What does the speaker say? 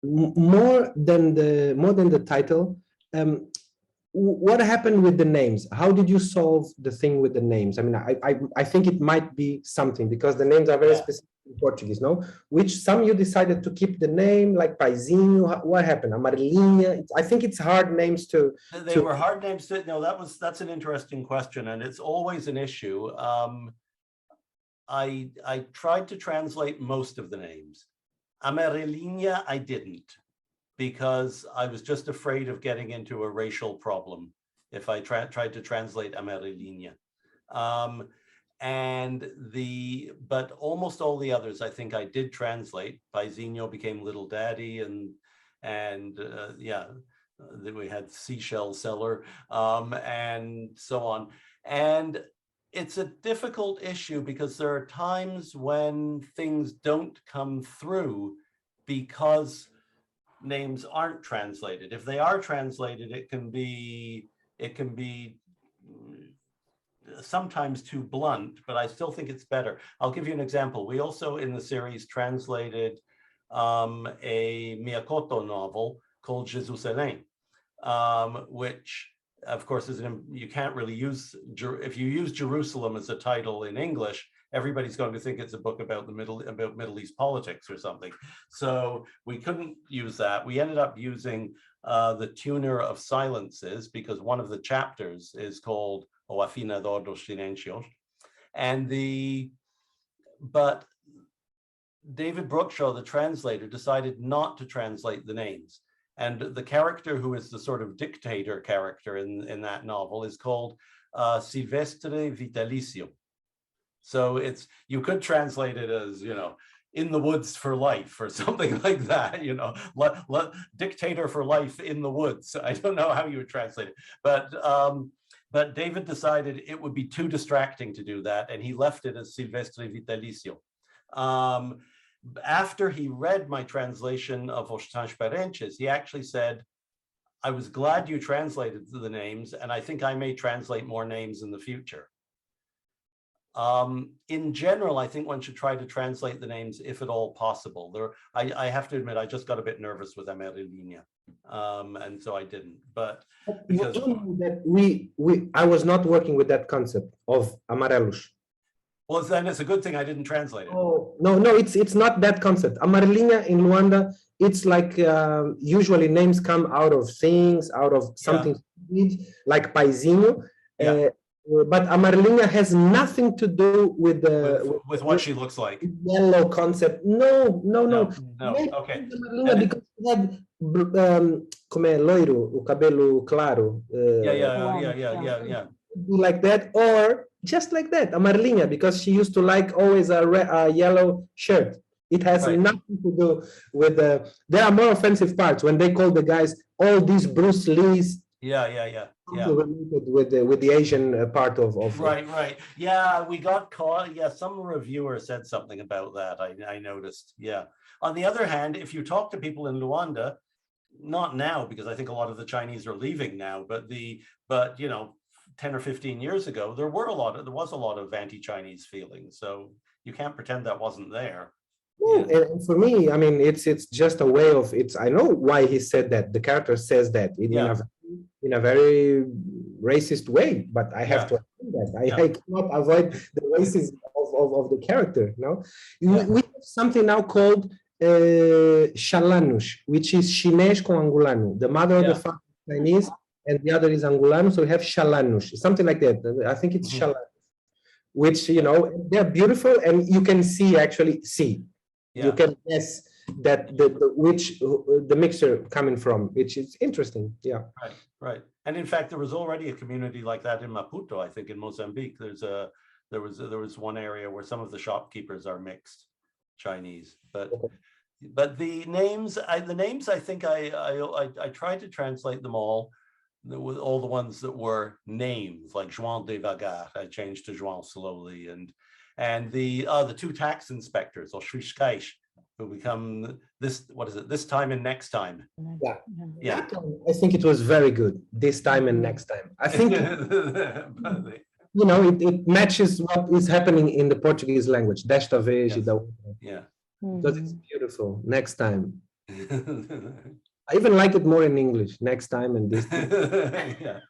more than the title, what happened with the names? How did you solve the thing with the names? I mean, I think it might be something, because the names are very specific in Portuguese, no? Which some you decided to keep the name, like Paizinho. What happened? Amarelinha. I think it's hard names to. They were hard names to. No, that's an interesting question, and it's always an issue. I tried to translate most of the names. Amarelinha, I didn't, because I was just afraid of getting into a racial problem if I tried to translate Amarelinha. But almost all the others, I think I did translate. Paizinho became Little Daddy, and we had Seashell Seller, and so on. And it's a difficult issue because there are times when things don't come through because names aren't translated. If they are translated, it can be sometimes too blunt, but I still think it's better. I'll give you an example. We also in the series translated a Miyakoto novel called Jerusalem, which of course you can't really use, if you use Jerusalem as a title in English, everybody's going to think it's a book about Middle East politics or something. So we couldn't use that. We ended up using the Tuner of Silences, because one of the chapters is called O Afinador dos Silencios. But David Brookshaw, the translator, decided not to translate the names. And the character who is the sort of dictator character in that novel is called Silvestre Vitalicio. So you could translate it as, in the woods for life or something like that, dictator for life in the woods. I don't know how you would translate it, but David decided it would be too distracting to do that, and he left it as Silvestre Vitalicio. After he read my translation of Os Transparentes, he actually said, I was glad you translated the names, and I think I may translate more names in the future. In general, I think one should try to translate the names if at all possible. I have to admit, I just got a bit nervous with Amarelinha, and so I didn't. But because that I was not working with that concept of Amarelos. Well, then it's a good thing I didn't translate it. Oh, no, it's not that concept. Amarelinha in Luanda, it's like usually names come out of things, out of something, like Paizinho. But Amarelinha has nothing to do with what she looks like. Yellow concept. No. Okay. Because she had como é loiro, o cabelo claro. Yeah. Like that, or just like that, Amarelinha, because she used to like always a yellow shirt. It has nothing to do with there are more offensive parts when they call the guys all these Bruce Lees. Related with the Asian part of right. Yeah, we got caught. Yeah, some reviewer said something about that. I noticed. Yeah. On the other hand, if you talk to people in Luanda, not now, because I think a lot of the Chinese are leaving now, but 10 or 15 years ago, there was a lot of anti-Chinese feelings. So you can't pretend that wasn't there. And for me, I mean, it's just a way of I know why he said that. The character says that in a very racist way, but I have to admit that I cannot avoid the racism of the character. We have something now called Chalanos, which is Chinês com Angolano. The mother of the father is Chinese, and the other is Angolano, so we have Chalanos, something like that. I think it's Chalanos, which they're beautiful, and you can see. You can guess that the mixture coming from, which is interesting. Right. And in fact, there was already a community like that in Maputo, I think, in Mozambique. There was one area where some of the shopkeepers are mixed Chinese, but the names, I think I tried to translate them all the ones that were names, like João devagar, I changed to João slowly, and the two tax inspectors, or fiscais, who become this time and next time. Yeah. I think it was very good, this time and next time. I think it matches what is happening in the Portuguese language. Desta vez, because it's beautiful. Next time. I even like it more in English next time and this. Yeah.